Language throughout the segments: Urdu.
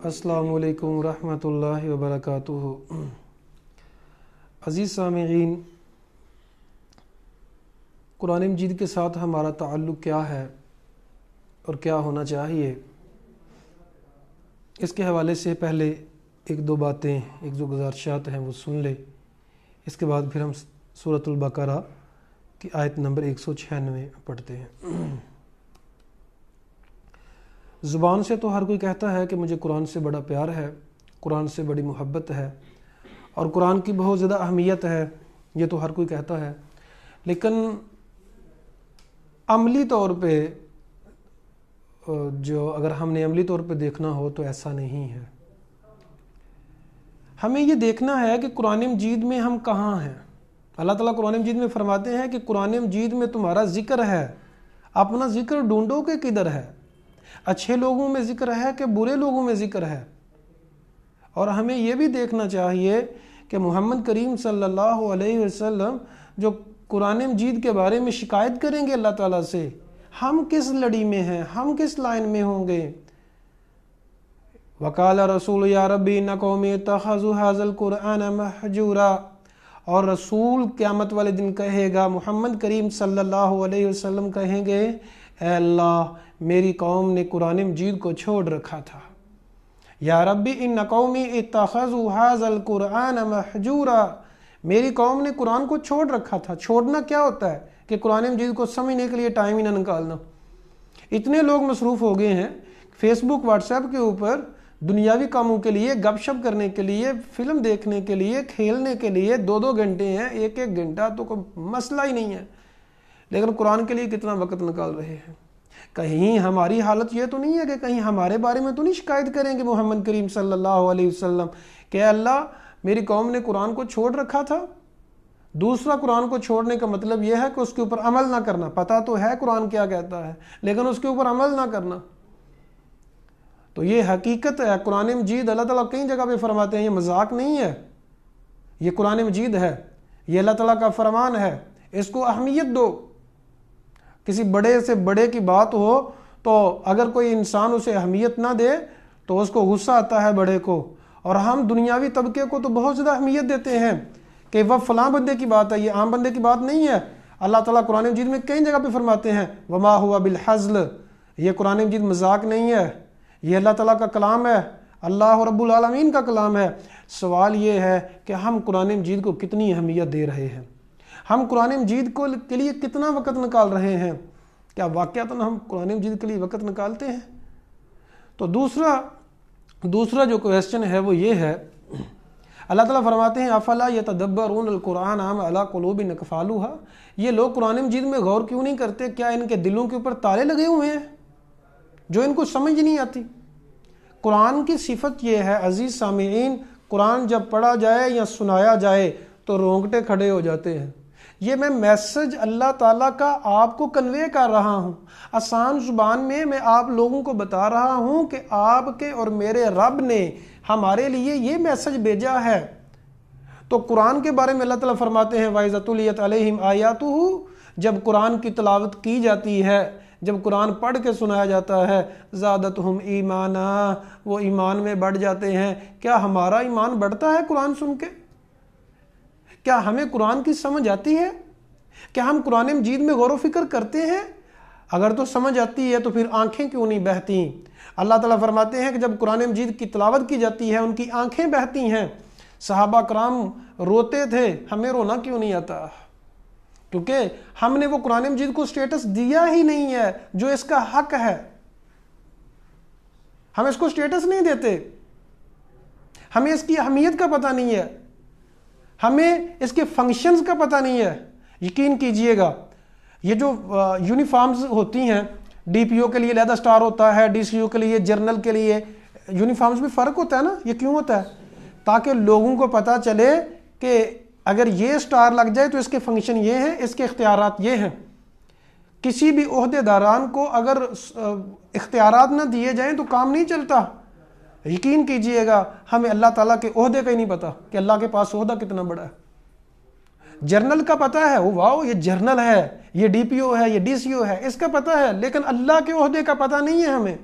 السلام علیکم ورحمۃ اللہ وبرکاتہ۔ عزیز سامعین، قرآن مجید کے ساتھ ہمارا تعلق کیا ہے اور کیا ہونا چاہیے، اس کے حوالے سے پہلے ایک دو باتیں، ایک دو گزارشات ہیں وہ سن لیں، اس کے بعد پھر ہم سورۃ البقرہ کی آیت نمبر 196 پڑھتے ہیں۔ زبان سے تو ہر کوئی کہتا ہے کہ مجھے قرآن سے بڑا پیار ہے، قرآن سے بڑی محبت ہے اور قرآن کی بہت زیادہ اہمیت ہے، یہ تو ہر کوئی کہتا ہے، لیکن عملی طور پہ اگر ہم نے عملی طور پہ دیکھنا ہو تو ایسا نہیں ہے۔ ہمیں یہ دیکھنا ہے کہ قرآن مجید میں ہم کہاں ہیں۔ اللہ تعالیٰ قرآن مجید میں فرماتے ہیں کہ قرآن مجید میں تمہارا ذکر ہے، اپنا ذکر ڈھونڈو کہ کدھر ہے۔ اچھے لوگوں میں ذکر ہے کہ برے لوگوں میں ذکر ہے، اور ہمیں یہ بھی دیکھنا چاہیے کہ محمد کریم صلی اللہ علیہ وسلم جو قرآن مجید کے بارے میں شکایت کریں گے اللہ تعالیٰ سے، ہم کس لڑی میں ہیں، ہم کس لائن میں ہوں گے۔ وقال رسول یا ربی ان قومی اتخذوا ھذا القرآن مہجورا، اور رسول قیامت والے دن کہے گا، محمد کریم صلی اللہ علیہ وسلم کہیں گے، اے اللہ میری قوم نے قرآن مجید کو چھوڑ رکھا تھا۔ یا ربی ان قومی اتخذوا ھذا القرآن مہجورا، میری قوم نے قرآن کو چھوڑ رکھا تھا۔ چھوڑنا کیا ہوتا ہے کہ قرآن مجید کو سمجھنے کے لیے ٹائم ہی نہ نکالنا۔ اتنے لوگ مصروف ہو گئے ہیں فیس بک واٹس ایپ کے اوپر، دنیاوی کاموں کے لیے، گپ شپ کرنے کے لیے، فلم دیکھنے کے لیے، کھیلنے کے لیے 2 گھنٹے ہیں، 1 گھنٹہ تو کوئی مسئلہ ہی نہیں ہے، لیکن قرآن کے لیے کتنا وقت نکال رہے ہیں۔ کہیں ہماری حالت یہ تو نہیں ہے کہ کہیں ہمارے بارے میں تو نہیں شکایت کریں گے محمد کریم صلی اللہ علیہ وسلم کہ اللہ میری قوم نے قرآن کو چھوڑ رکھا تھا۔ دوسرا، قرآن کو چھوڑنے کا مطلب یہ ہے کہ اس کے اوپر عمل نہ کرنا۔ پتہ تو ہے قرآن کیا کہتا ہے، لیکن اس کے اوپر عمل نہ کرنا۔ تو یہ حقیقت ہے۔ قرآن مجید اللہ تعالیٰ کئی جگہ پہ فرماتے ہیں، یہ مذاق نہیں ہے، یہ قرآن مجید ہے، یہ اللہ تعالیٰ کا فرمان ہے، اس کو اہمیت دو۔ کسی بڑے سے بڑے کی بات ہو تو اگر کوئی انسان اسے اہمیت نہ دے تو اس کو غصہ آتا ہے بڑے کو، اور ہم دنیاوی طبقے کو تو بہت زیادہ اہمیت دیتے ہیں کہ وہ فلاں بندے کی بات ہے، یہ عام بندے کی بات نہیں ہے۔ اللہ تعالیٰ قرآن مجید میں کئی جگہ پہ فرماتے ہیں وما ہوا بالحزل، یہ قرآن مجید مذاق نہیں ہے، یہ اللہ تعالیٰ کا کلام ہے، اللہ رب العالمین کا کلام ہے۔ سوال یہ ہے کہ ہم قرآن مجید کو کتنی اہمیت دے رہے ہیں، ہم قرآن مجید کے لیے کتنا وقت نکال رہے ہیں، کیا واقعتاً ہم قرآن مجید کے لیے وقت نکالتے ہیں؟ تو دوسرا جو کویسچن ہے وہ یہ ہے، اللہ تعالیٰ فرماتے ہیں افلا یتدبرون القرآن ام علی قلوب اقفالها، یہ لوگ قرآن مجید میں غور کیوں نہیں کرتے؟ کیا ان کے دلوں کے اوپر تالے لگے ہوئے ہیں جو ان کو سمجھ نہیں آتی؟ قرآن کی صفت یہ ہے عزیز سامعین، قرآن جب پڑھا جائے یا سنایا جائے تو رونگٹے کھڑے ہو جاتے ہیں۔ یہ میں میسج اللہ تعالیٰ کا آپ کو کنوے کر رہا ہوں، آسان زبان میں آپ لوگوں کو بتا رہا ہوں کہ آپ کے اور میرے رب نے ہمارے لیے یہ میسج بھیجا ہے۔ تو قرآن کے بارے میں اللہ تعالیٰ فرماتے ہیں وَإِذَا تُلِيَتْ عَلَيْهِمْ آيَاتُهُ، جب قرآن کی تلاوت کی جاتی ہے، جب قرآن پڑھ کے سنایا جاتا ہے، زَادَتْهُمْ ایمانا، وہ ایمان میں بڑھ جاتے ہیں۔ کیا ہمارا ایمان بڑھتا ہے قرآن سن کے؟ کیا ہمیں قرآن کی سمجھ آتی ہے؟ کیا ہم قرآن مجید میں غور و فکر کرتے ہیں؟ اگر تو سمجھ آتی ہے تو پھر آنکھیں کیوں نہیں بہتی؟ اللہ تعالیٰ فرماتے ہیں کہ جب قرآن مجید کی تلاوت کی جاتی ہے ان کی آنکھیں بہتی ہیں۔ صحابہ کرام روتے تھے، ہمیں رونا کیوں نہیں آتا؟ کیونکہ ہم نے وہ قرآن مجید کو سٹیٹس دیا ہی نہیں ہے جو اس کا حق ہے۔ ہم اس کو سٹیٹس نہیں دیتے، ہمیں اس کی اہمیت کا پتہ نہیں ہے، ہمیں اس کے فنکشنز کا پتہ نہیں ہے۔ یقین کیجئے گا یہ جو یونیفارمز ہوتی ہیں، ڈی پی او کے لیے علیحدہ سٹار ہوتا ہے، ڈی سی او کے لیے، جرنل کے لیے، یونیفارمز میں فرق ہوتا ہے نا۔ یہ کیوں ہوتا ہے؟ تاکہ لوگوں کو پتہ چلے کہ اگر یہ سٹار لگ جائے تو اس کے فنکشن یہ ہیں، اس کے اختیارات یہ ہیں۔ کسی بھی عہدے داران کو اگر اختیارات نہ دیے جائیں تو کام نہیں چلتا۔ یقین کیجئے گا ہمیں اللہ تعالیٰ کے عہدے کا ہی نہیں پتا کہ اللہ کے پاس عہدہ کتنا بڑا ہے۔ جرنل کا پتہ ہے، واو یہ جرنل ہے، یہ ڈی پی او ہے، یہ ڈی سی او ہے، اس کا پتہ ہے، لیکن اللہ کے عہدے کا پتہ نہیں ہے ہمیں۔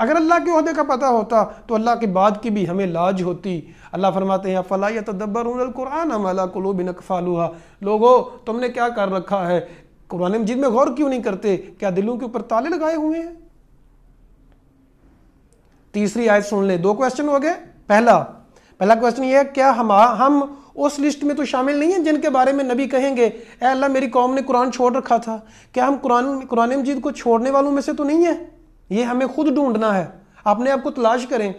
اگر اللہ کے عہدے کا پتہ ہوتا تو اللہ کی بات کی بھی ہمیں لاج ہوتی۔ اللہ فرماتے ہیں فَلَا يَتَدَبَّرُونَ الْقُرْآنَ مَا عَلَىٰ قُلُوبٍ أَقْفَالُهَا، لوگو تم نے کیا کر رکھا ہے، قرآن مجید میں غور کیوں نہیں کرتے، کیا دلوں کے اوپر تالے لگائے ہوئے ہیں؟ تیسری آیت سن لیں، 2 کویسچن ہو گئے۔ پہلا کویسچن یہ ہے کیا ہم اس لسٹ میں تو شامل نہیں ہیں جن کے بارے میں نبی کہیں گے اے اللہ میری قوم نے قرآن چھوڑ رکھا تھا، کیا ہم قرآن مجید کو چھوڑنے والوں میں سے تو نہیں ہیں؟ یہ ہمیں خود ڈھونڈنا ہے، اپنے آپ کو تلاش کریں۔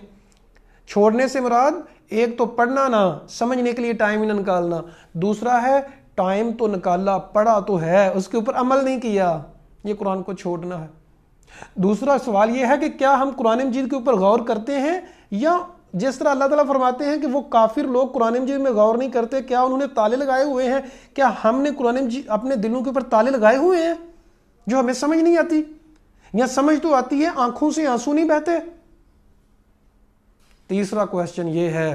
چھوڑنے سے مراد ایک تو پڑھنا نہ، سمجھنے کے لیے ٹائم نہ نکالنا، دوسرا ہے ٹائم تو نکالا، پڑھا تو ہے، اس کے اوپر عمل نہیں کیا، یہ قرآن کو چھوڑنا ہے۔ دوسرا سوال یہ ہے کہ کیا ہم قرآن مجید کے اوپر غور کرتے ہیں، یا جس طرح اللہ تعالیٰ فرماتے ہیں کہ وہ کافر لوگ قرآن مجید میں غور نہیں کرتے، کیا انہوں نے تالے لگائے ہوئے ہیں؟ کیا ہم نے قرآن مجید اپنے دلوں کے اوپر تالے لگائے ہوئے ہیں جو ہمیں سمجھ نہیں آتی، یا سمجھ تو آتی ہے آنکھوں سے آنسو نہیں بہتے؟ تیسرا کویسچن یہ ہے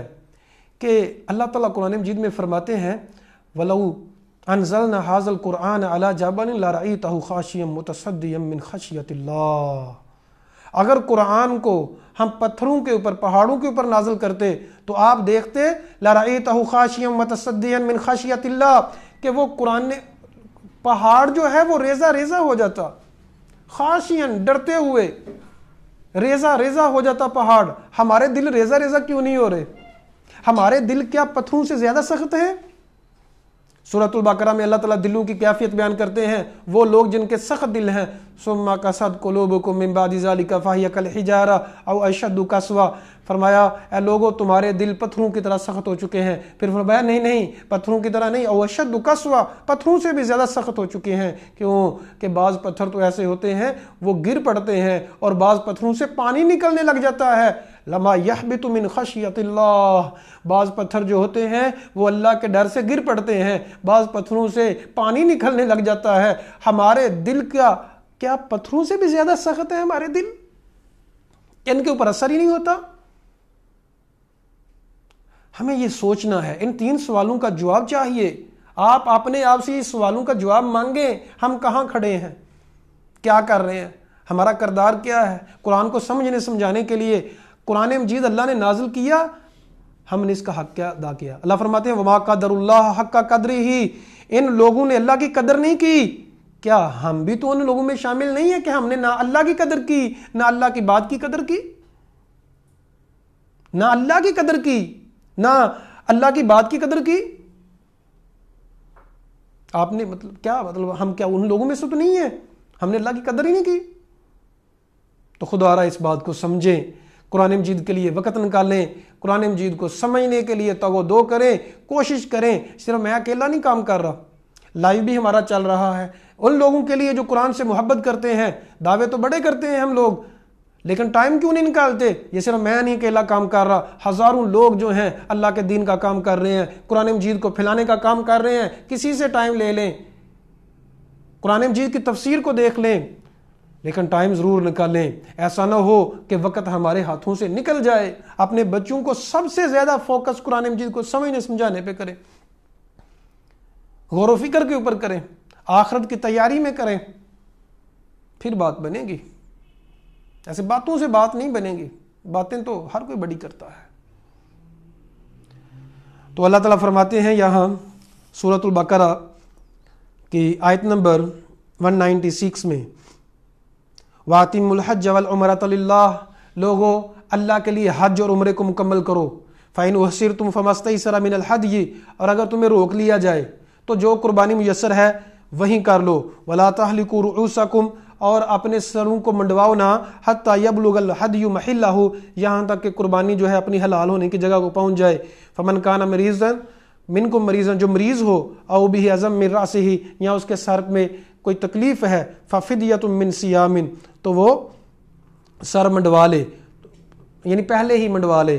کہ اللہ تعالیٰ قرآن مجید میں فرماتے ہیں وَلَوْ أَنزَلْنَا هَذَا الْقُرْآنَ عَلَى جَبَلٍ لَرَأَيْتَهُ خَاشِعًا مُتَصَدِّعًا مِنْ خَشْيَةِ اللَّهِ، اگر قرآن کو ہم پتھروں کے اوپر، پہاڑوں کے اوپر نازل کرتے تو آپ دیکھتے لَرَأَيْتَهُ خَاشِعًا مُتَصَدِّعًا مِنْ خَشْيَةِ اللَّهِ کہ وہ قرآن نے پہاڑ جو ہے وہ ریزہ ریزہ ہو جاتا، خاشعًا ڈرتے ہوئے ریزہ ریزہ ہو جاتا پہاڑ۔ ہمارے دل ریزہ ریزہ کیوں نہیں ہو رہے؟ ہمارے دل کیا پتھروں سے زیادہ سخت ہیں؟ سورۃ البقرہ میں اللہ تعالیٰ دلوں کی کیفیت بیان کرتے ہیں، وہ لوگ جن کے سخت دل ہیں ثم قست قلوبکم من بعد ذلک فہی کالحجارہ او اشد قسوہ، فرمایا اے لوگو تمہارے دل پتھروں کی طرح سخت ہو چکے ہیں، پھر فرمایا نہیں پتھروں کی طرح نہیں، او اشد قسوہ، پتھروں سے بھی زیادہ سخت ہو چکے ہیں۔ کیوں کہ بعض پتھر تو ایسے ہوتے ہیں وہ گر پڑتے ہیں، اور بعض پتھروں سے پانی نکلنے لگ جاتا ہے، لما یحبط من خشیت اللہ، بعض پتھر جو ہوتے ہیں وہ اللہ کے ڈر سے گر پڑتے ہیں، بعض پتھروں سے پانی نکلنے لگ جاتا ہے۔ ہمارے دل کا کیا پتھروں سے بھی زیادہ سخت ہے ہمارے دل؟ ان کے اوپر اثر ہی نہیں ہوتا؟ ہمیں یہ سوچنا ہے، ان 3 سوالوں کا جواب چاہیے۔ آپ اپنے آپ سے اس سوالوں کا جواب مانگیں، ہم کہاں کھڑے ہیں، کیا کر رہے ہیں، ہمارا کردار کیا ہے؟ قرآن کو سمجھنے سمجھانے کے لیے قرآن مجید اللہ نے نازل کیا، ہم نے اس کا حق کیا ادا کیا؟ اللہ فرماتے ہیں وما قدر اللہ حق قدرہ، ان لوگوں نے اللہ کی قدر نہیں کی۔ کیا ہم بھی تو ان لوگوں میں شامل نہیں ہیں کہ ہم نے نہ اللہ کی قدر کی، نہ اللہ کی بات کی قدر کی، نہ اللہ کی قدر کی، نہ اللہ کی بات کی قدر کی؟ آپ نے ہم کیا ان لوگوں میں سے تو نہیں ہیں؟ ہم نے اللہ کی قدر ہی نہیں کی۔ تو خدا را اس بات کو سمجھیں، قرآن مجید کے لیے وقت نکالیں، قرآن مجید کو سمجھنے کے لیے تگ و دو کریں، کوشش کریں۔ صرف میں اکیلا نہیں کام کر رہا، لائیو بھی ہمارا چل رہا ہے۔ ان لوگوں کے لیے جو قرآن سے محبت کرتے ہیں، دعوے تو بڑے کرتے ہیں ہم لوگ، لیکن ٹائم کیوں نہیں نکالتے؟ یہ صرف میں نہیں اکیلا کام کر رہا، ہزاروں لوگ جو ہیں اللہ کے دین کا کام کر رہے ہیں، قرآن مجید کو پھیلانے کا کام کر رہے ہیں۔ کسی سے ٹائم لے لیں، قرآن مجید کی تفسیر کو دیکھ لیں، لیکن ٹائم ضرور نکالیں۔ ایسا نہ ہو کہ وقت ہمارے ہاتھوں سے نکل جائے۔ اپنے بچوں کو سب سے زیادہ فوکس قرآن مجید کو سمجھنے سمجھانے پہ کریں، غور و فکر کے اوپر کریں، آخرت کی تیاری میں کریں، پھر بات بنے گی۔ ایسے باتوں سے بات نہیں بنے گی، باتیں تو ہر کوئی بڑی کرتا ہے۔ تو اللہ تعالیٰ فرماتے ہیں یہاں سورۃ البقرہ کی آیت نمبر 196 میں وَأَتِمُّوا الْحَجَّ وَالْعُمْرَةَ لِلَّهِ، لوگو اللہ کے لیے حج اور عمرے کو مکمل کرو۔ فَإِنْ أُحْصِرْتُمْ فَمَا اسْتَيْسَرَ مِنَ الْهَدْيِ، اور اگر تمہیں روک لیا جائے تو جو قربانی میسر ہے وہیں کر لو۔ وَلَا تَحْلِقُوا رُؤُوسَكُمْ، اور اپنے سروں کو منڈواؤ نہ، حَتَّى يَبْلُغَ الْهَدْيُ مَحِلَّهُ، یہاں تک کہ قربانی جو ہے اپنی حلال ہونے کی جگہ کو پہنچ جائے۔ فَمَنْ كَانَ مَرِيضًا مِنْكُمْ مَرِيضًا، جو مریض ہو، أَوْ بِهِ أَذًى مِنْ رَأْسِهِ، یا اس کے سر میں کوئی تکلیف ہے، فَفِدْيَةٌ مِنْ صِيَامٍ، تو وہ سر منڈوا لے، یعنی پہلے ہی منڈوا لے۔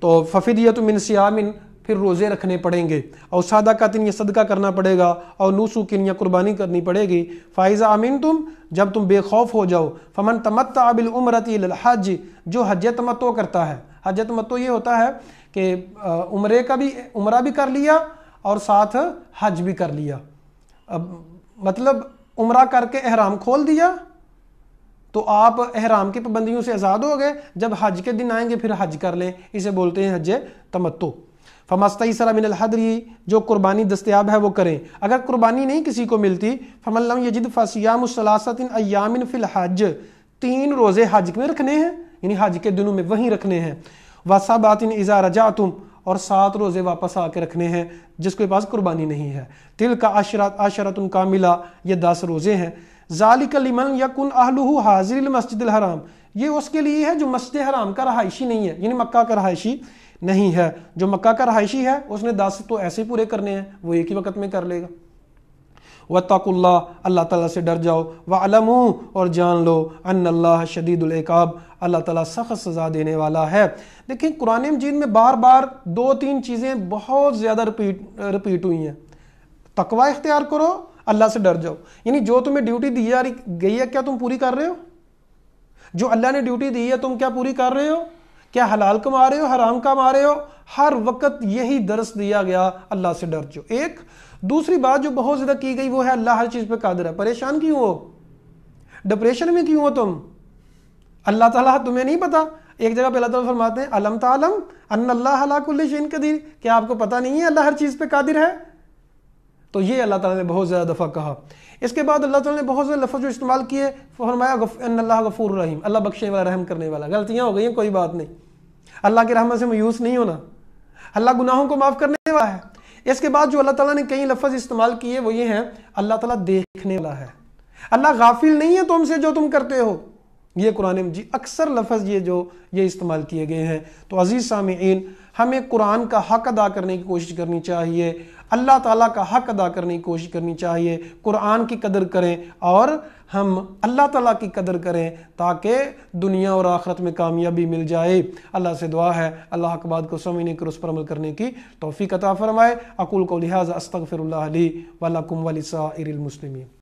تو فَفِدْيَةٌ مِنْ صِيَامٍ، پھر روزے رکھنے پڑیں گے، اور صدقۃ، یہ صدقہ کرنا پڑے گا، اور نسک، یا قربانی کرنی پڑے گی۔ فَإِذَا أَمِنْتُمْ، جب تم بے خوف ہو جاؤ، فَمَنْ تَمَتَّعَ بِالْعُمْرَةِ إِلَى الْحَجِّ، جو حج تمتع کرتا ہے۔ حج تمتع یہ ہوتا ہے کہ عمرہ بھی کر لیا اور ساتھ حج بھی کر لیا، مطلب عمرہ کر کے احرام کھول دیا، تو آپ احرام کی پابندیوں سے آزاد ہو گئے، جب حج کے دن آئیں گے پھر حج کر لیں، اسے بولتے ہیں حج تمتع۔ فمستیسر من الحدی، جو قربانی دستیاب ہے وہ کریں۔ اگر قربانی نہیں کسی کو ملتی، فمن لم یجد فصیام ثلاثۃ ایام فی الحج، 3 روزے حج میں رکھنے ہیں، یعنی حج کے دنوں میں وہیں رکھنے ہیں۔ وسبعۃ اذا رجعتم، اور 7 روزے واپس آ کے رکھنے ہیں جس کے پاس قربانی نہیں ہے۔ تلک عشرۃ کاملہ، یہ 10 روزے ہیں۔ ذالک لمن یکن اہلہ حاضر المسجد الحرام، یہ اس کے لیے ہے جو مسجد حرام کا رہائشی نہیں ہے، یعنی مکہ کا رہائشی نہیں ہے۔ جو مکہ کا رہائشی ہے اس نے 10 تو ایسے پورے کرنے ہیں، وہ ایک ہی وقت میں کر لے گا۔ واتقوا اللہ، اللہ تعالیٰ سے ڈر جاؤ۔ وَاعْلَمُوا، اور جان لو، ان اللہ شدید العقاب، اللہ تعالیٰ سخت سزا دینے والا ہے۔ دیکھیں قرآن مجید میں بار بار 2-3 چیزیں بہت زیادہ رپیٹ ہوئی ہیں۔ تقوی اختیار کرو، اللہ سے ڈر جاؤ، یعنی جو تمہیں ڈیوٹی دی جا گئی ہے کیا تم پوری کر رہے ہو؟ جو اللہ نے ڈیوٹی دی ہے تم کیا پوری کر رہے ہو؟ کیا حلال کما رہے ہو، حرام کما رہے ہو؟ ہر وقت یہی درس دیا گیا، اللہ سے ڈر جاؤ۔ ایک دوسری بات جو بہت زیادہ کی گئی وہ ہے اللہ ہر چیز پہ قادر ہے۔ پریشان کیوں ہو؟ ڈپریشن میں کیوں ہو تم؟ اللہ تعالیٰ تمہیں نہیں پتا؟ ایک جگہ پہ اللہ تعالیٰ فرماتے ہیں الم تعلم ان اللہ علی کل شیء قدیر، کیا آپ کو پتا نہیں ہے اللہ ہر چیز پہ قادر ہے؟ تو یہ اللہ تعالیٰ نے بہت زیادہ دفعہ کہا۔ اس کے بعد اللہ تعالیٰ نے بہت زیادہ لفظ جو استعمال کیے، فرمایا ان اللہ غفور رحیم، اللہ بخشنے والا رحم کرنے والا۔ غلطیاں ہو گئی ہیں کوئی بات نہیں، اللہ کی رحمت سے مایوس نہیں ہونا، اللہ گناہوں کو معاف کرنے والا ہے۔ اس کے بعد جو اللہ تعالیٰ نے کئی لفظ استعمال کیے وہ یہ ہیں، اللہ تعالیٰ دیکھنے والا ہے، اللہ غافل نہیں ہے تم سے جو تم کرتے ہو۔ یہ قرآن مجید اکثر لفظ یہ استعمال کیے گئے ہیں۔ تو عزیز سامعین، ہمیں قرآن کا حق ادا کرنے کی کوشش کرنی چاہیے، اللہ تعالیٰ کا حق ادا کرنے کی کوشش کرنی چاہیے، قرآن کی قدر کریں اور ہم اللہ تعالیٰ کی قدر کریں تاکہ دنیا اور آخرت میں کامیابی مل جائے۔ اللہ سے دعا ہے اللہ حق بات کو سمجھنے اور اس پر عمل کرنے کی توفیق عطا فرمائے۔ اقول قولی ھذا استغفر اللہ لی ولکم ولسائر المسلمین۔